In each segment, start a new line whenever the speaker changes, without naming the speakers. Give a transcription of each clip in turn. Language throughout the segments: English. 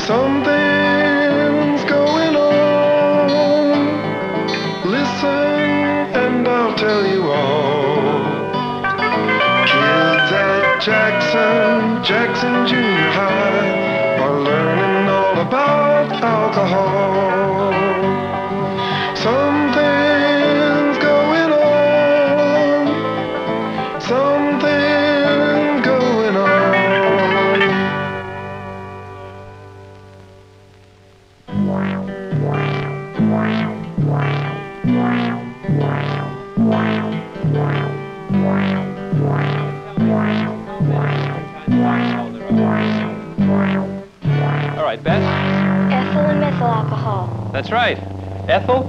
Something's going on. Listen and I'll tell you all. Kids at Jackson Junior High are learning all about alcohol. Something's going on. Something's going on.
All right, Beth?
Ethyl and methyl alcohol.
That's right. Ethyl.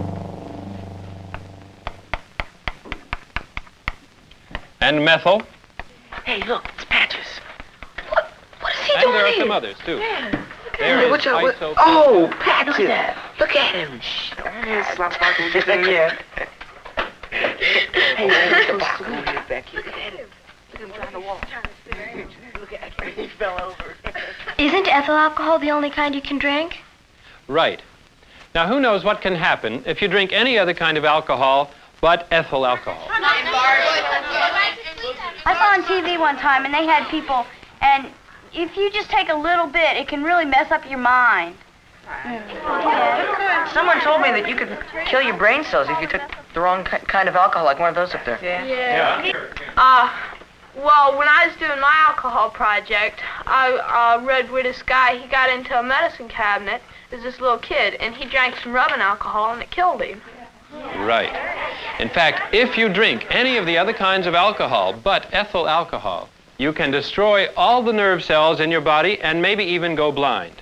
And methyl.
Hey, look, it's Patches.
What is he
And
doing
there are
here?
some others, too.
Yeah.
There is iso...
Oh, Patches. Look at him. Yeah. Hey, Mr. Barker, back here. Look at him. Look at him trying to walk. Look at him. He fell over.
Isn't ethyl alcohol the only kind you can drink?
Right. Now, who knows what can happen if you drink any other kind of alcohol but ethyl alcohol?
I saw on TV one time, and they had people, and if you just take a little bit, it can really mess up your mind.
Someone told me that you could kill your brain cells if you took the wrong kind of alcohol, like one of those up there.
Yeah.
Well, when I was doing my alcohol project, I read where this guy, he got into a medicine cabinet as this little kid, and he drank some rubbing alcohol, and it killed him.
Right. In fact, if you drink any of the other kinds of alcohol but ethyl alcohol, you can destroy all the nerve cells in your body and maybe even go blind.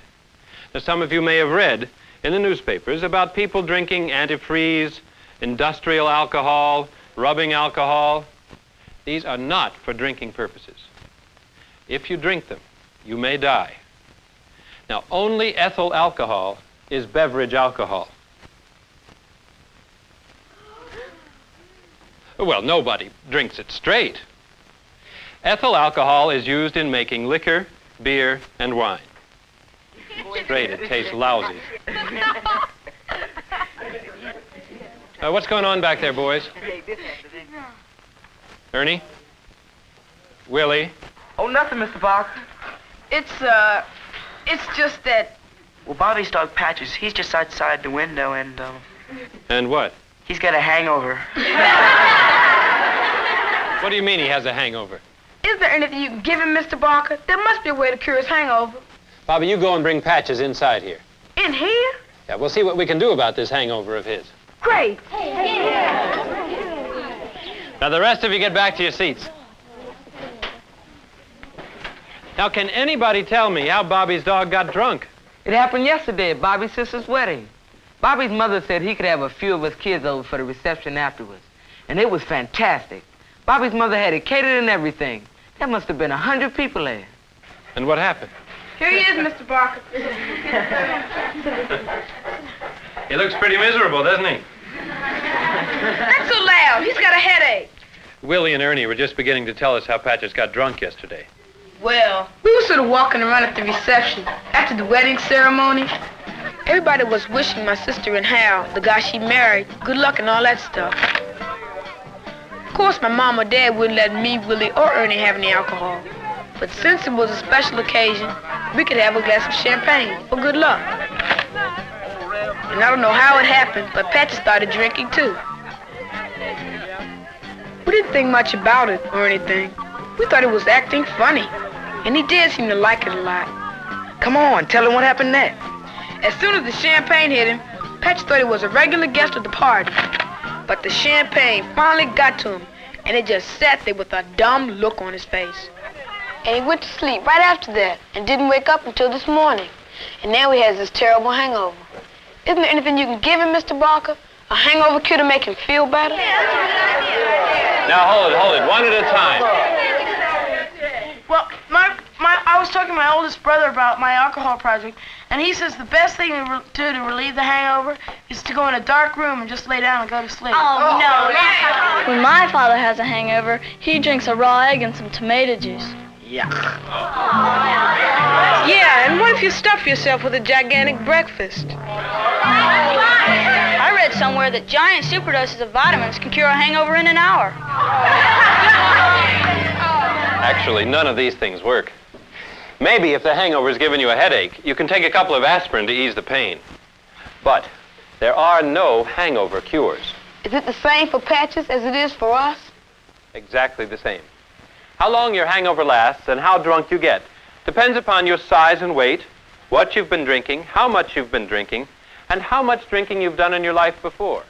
Now, some of you may have read in the newspapers about people drinking antifreeze, industrial alcohol, rubbing alcohol. These are not for drinking purposes. If you drink them, you may die. Now, only ethyl alcohol is beverage alcohol. Well, nobody drinks it straight. Ethyl alcohol is used in making liquor, beer, and wine. Straight, it tastes lousy. What's going on back there, boys? Ernie? Willie?
Oh, nothing, Mr. Barker.
It's just that...
Well, Bobby's dog Patches, he's just outside the window, and,
And what?
he's got a hangover.
What do you mean he has a hangover?
Is there anything you can give him, Mr. Barker? There must be a way to cure his hangover.
Bobby, you go and bring Patches inside here.
In here?
Yeah, we'll see what we can do about this hangover of his.
Great.
Now, the rest of you get back to your seats. Now, can anybody tell me how Bobby's dog got drunk?
It happened yesterday at Bobby's sister's wedding. Bobby's mother said he could have a few of us kids over for the reception afterwards. And it was fantastic. Bobby's mother had it catered and everything. There must have been 100 people there.
And what happened?
Here he is, Mr. Barker.
He looks pretty miserable, doesn't he?
Not so loud. He's got a headache.
Willie and Ernie were just beginning to tell us how Patches got drunk yesterday.
Well, we were sort of walking around at the reception after the wedding ceremony. Everybody was wishing my sister and Hal, the guy she married, good luck and all that stuff. Of course, my mom or dad wouldn't let me, Willie, or Ernie have any alcohol. But since it was a special occasion, we could have a glass of champagne for good luck. And I don't know how it happened, but Patches started drinking too. We didn't think much about it or anything. We thought he was acting funny. And he did seem to like it a lot.
Come on, tell him what happened next.
As soon as the champagne hit him, Patch thought he was a regular guest at the party. But the champagne finally got to him, and it just sat there with a dumb look on his face. And he went to sleep right after that, and didn't wake up until this morning. And now he has this terrible hangover. Isn't there anything you can give him, Mr. Barker? A hangover cure to make him feel better?
Now, hold it, one at a time.
Well, I was talking to my oldest brother about my alcohol project, and he says the best thing to do to relieve the hangover is to go in a dark room and just lay down and go to sleep.
Oh, no.
When my father has a hangover, he drinks a raw egg and some tomato juice.
Yeah.
Yeah, and one if you stuff yourself with a gigantic breakfast?
I read somewhere that giant superdoses of vitamins can cure a hangover in an hour.
Actually, none of these things work. Maybe if the hangover's given you a headache, you can take a couple of aspirin to ease the pain. But there are no hangover cures.
Is it the same for Patches as it is for us?
Exactly the same. How long your hangover lasts and how drunk you get depends upon your size and weight, what you've been drinking, how much you've been drinking, and how much drinking you've done in your life before.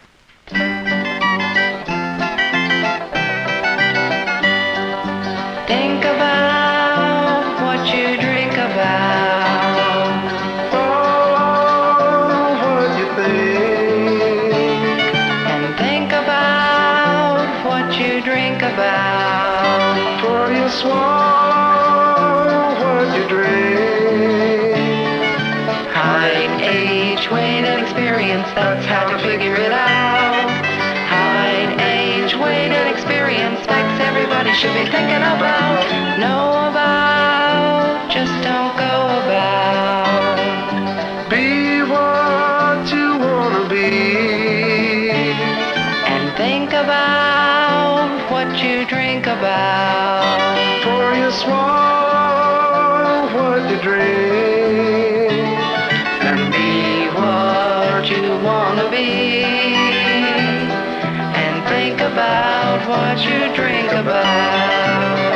Think about what you drink about.
Oh, what you think.
And think about what you drink about.
For you swallow what you drink.
Height, age, weight, and experience, that's how to figure it out. Height, age, weight, and experience, facts everybody should be thinking about. Know about, just don't go about.
Be what you wanna be.
And think about what you drink about.
For you swallow what you drink.
And be what you wanna be. And think about what you drink about.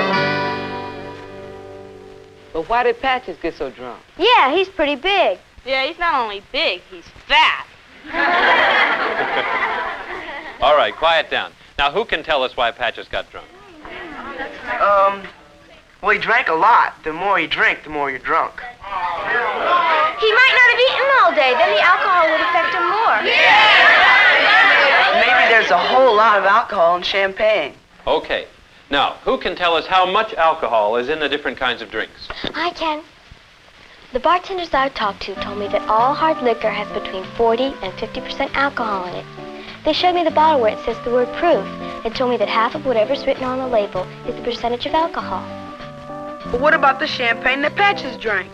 But why did Patches get so drunk?
Yeah, he's pretty big.
Yeah, he's not only big, he's fat.
All right, quiet down. Now, who can tell us why Patches got drunk?
Well, he drank a lot. The more you drink, the more you're drunk.
He might not have eaten all day. Then the alcohol would affect him more.
Maybe there's a whole lot of alcohol in champagne.
Okay. Now, who can tell us how much alcohol is in the different kinds of drinks?
I can. The bartenders I've talked to told me that all hard liquor has between 40 and 50% alcohol in it. They showed me the bottle where it says the word proof and told me that half of whatever's written on the label is the percentage of alcohol.
But what about the champagne that Patches drank?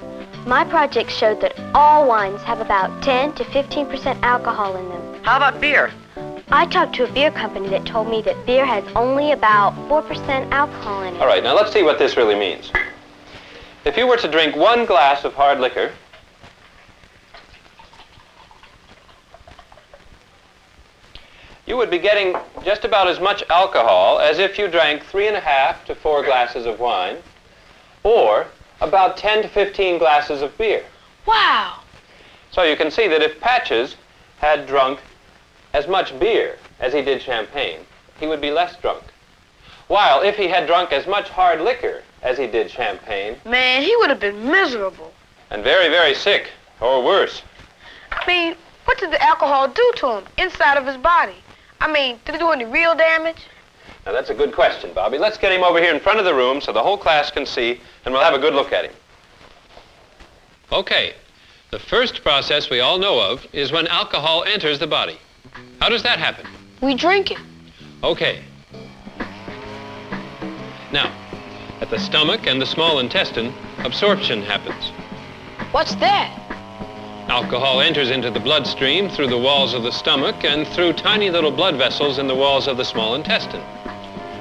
My project showed that all wines have about 10 to 15% alcohol in them.
How about beer?
I talked to a beer company that told me that beer has only about 4% alcohol in it.
All right, now let's see what this really means. If you were to drink 1 glass of hard liquor, you would be getting just about as much alcohol as if you drank 3.5 to 4 glasses of wine, or about 10 to 15 glasses of beer.
Wow.
So you can see that if Patches had drunk as much beer as he did champagne, he would be less drunk. While if he had drunk as much hard liquor as he did champagne,
Man, he would have been miserable.
and very, very sick, or worse.
I mean, what did the alcohol do to him inside of his body? I mean, did it do any real damage?
Now that's a good question, Bobby. Let's get him over here in front of the room so the whole class can see, and we'll have a good look at him. Okay, the first process we all know of is when alcohol enters the body. How does that happen?
We drink it.
Okay. Now, at the stomach and the small intestine, absorption happens.
What's that?
Alcohol enters into the bloodstream through the walls of the stomach and through tiny little blood vessels in the walls of the small intestine.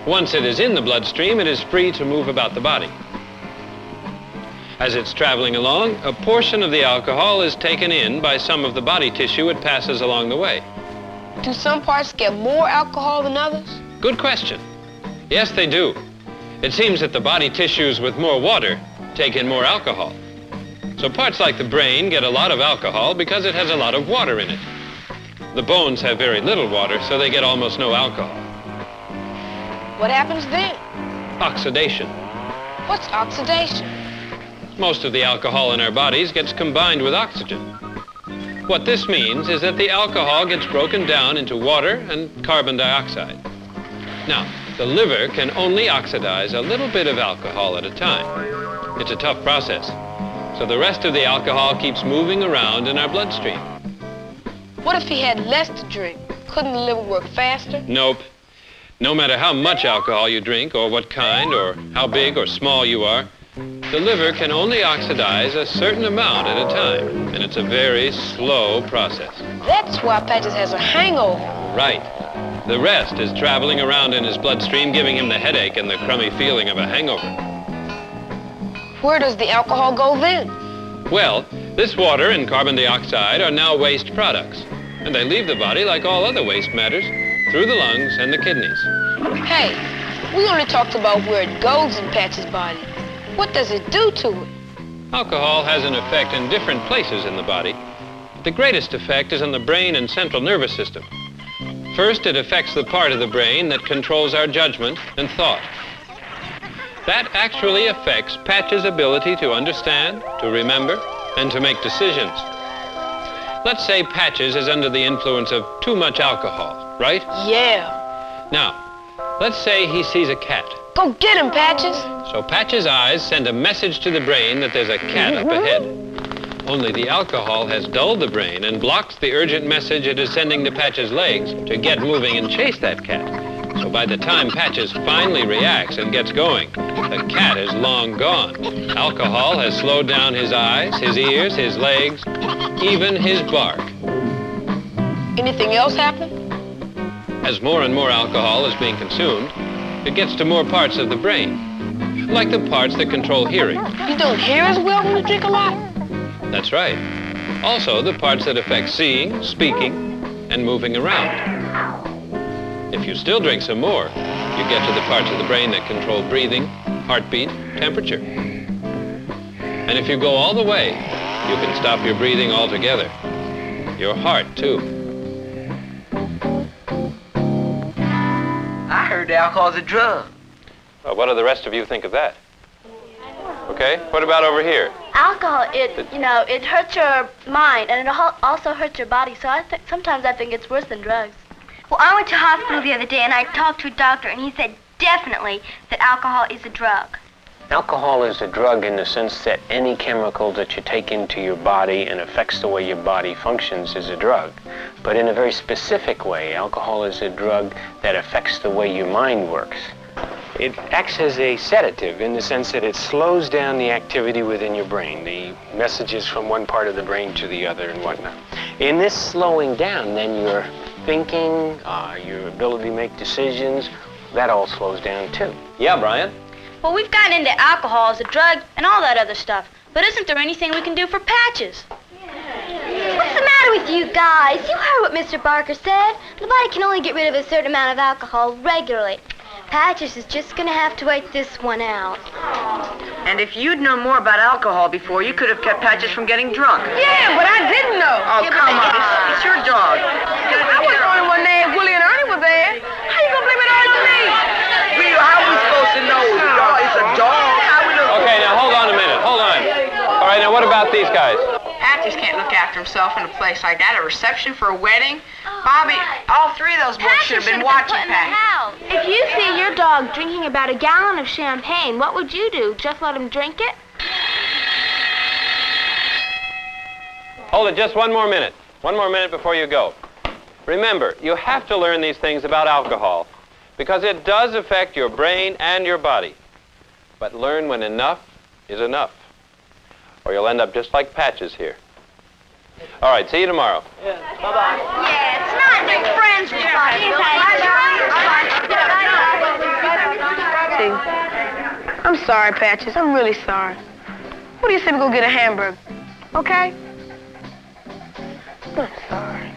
Once it is in the bloodstream, it is free to move about the body. As it's traveling along, a portion of the alcohol is taken in by some of the body tissue it passes along the way.
Do some parts get more alcohol than others?
Good question. Yes, they do. It seems that the body tissues with more water take in more alcohol. So parts like the brain get a lot of alcohol because it has a lot of water in it. The bones have very little water, so they get almost no alcohol.
What happens then?
Oxidation.
What's oxidation?
Most of the alcohol in our bodies gets combined with oxygen. What this means is that the alcohol gets broken down into water and carbon dioxide. Now, the liver can only oxidize a little bit of alcohol at a time. It's a tough process. So the rest of the alcohol keeps moving around in our bloodstream.
What if he had less to drink? Couldn't the liver work faster?
Nope. No matter how much alcohol you drink, or what kind, or how big or small you are, The liver can only oxidize a certain amount at a time, and it's a very slow process.
That's why Patches has a hangover.
Right. The rest is traveling around in his bloodstream, giving him the headache and the crummy feeling of a hangover.
Where does the alcohol go then?
Well, this water and carbon dioxide are now waste products, and they leave the body like all other waste matters, through the lungs and the kidneys.
Hey, we only talked about where it goes in Patches' body. What does it do to it?
Alcohol has an effect in different places in the body. The greatest effect is on the brain and central nervous system. First, it affects the part of the brain that controls our judgment and thought. That actually affects Patches' ability to understand, to remember, and to make decisions. Let's say Patches is under the influence of too much alcohol, right?
Yeah.
Now, let's say he sees a cat.
Go get him, Patches.
So Patches' eyes send a message to the brain that there's a cat up ahead. Only the alcohol has dulled the brain and blocks the urgent message it is sending to Patches' legs to get moving and chase that cat. So by the time Patches finally reacts and gets going, the cat is long gone. Alcohol has slowed down his eyes, his ears, his legs, even his bark.
Anything else happen?
As more and more alcohol is being consumed, it gets to more parts of the brain, like the parts that control hearing.
You don't hear as well when you drink a lot?
That's right. Also, the parts that affect seeing, speaking, and moving around. If you still drink some more, you get to the parts of the brain that control breathing, heartbeat, temperature. And if you go all the way, you can stop your breathing altogether. Your heart, too.
I heard alcohol's a drug.
Well, what do the rest of you think of that? Okay, what about over here?
Alcohol, it hurts your mind, and it also hurts your body, so sometimes I think it's worse than drugs. Well, I went to hospital the other day, and I talked to a doctor, and he said definitely that alcohol is a drug.
Alcohol is a drug in the sense that any chemical that you take into your body and affects the way your body functions is a drug. But in a very specific way, alcohol is a drug that affects the way your mind works. It acts as a sedative in the sense that it slows down the activity within your brain, the messages from one part of the brain to the other and whatnot. In this slowing down, then your thinking, your ability to make decisions, that all slows down too.
Yeah, Brian?
Well, we've gotten into alcohol as a drug and all that other stuff. But isn't there anything we can do for Patches?
What's the matter with you guys? You heard what Mr. Barker said. The body can only get rid of a certain amount of alcohol regularly. Patches is just going to have to wait this one out.
And if you'd known more about alcohol before, you could have kept Patches from getting drunk.
Yeah, but I didn't know.
Oh, come on. It's your dog.
I wasn't the only one there. Willie and Ernie were there. How you going to blame it all on me?
How are we supposed to know? It's a dog.
Okay, now hold on a minute. Hold on. All right, now what about these guys?
Patches can't look after himself in a place like that. A reception for a wedding? Bobby, all three of those boys should have been watching Patches.
If you see your dog drinking about a gallon of champagne, what would you do? Just let him drink it?
Hold it just one more minute. One more minute before you go. Remember, you have to learn these things about alcohol because it does affect your brain and your body. But learn when enough is enough, or you'll end up just like Patches here. All right, see you tomorrow.
Yeah, it's not their friends'
See, I'm sorry, Patches. I'm really sorry. What do you say we go get a hamburger? Okay? I'm sorry.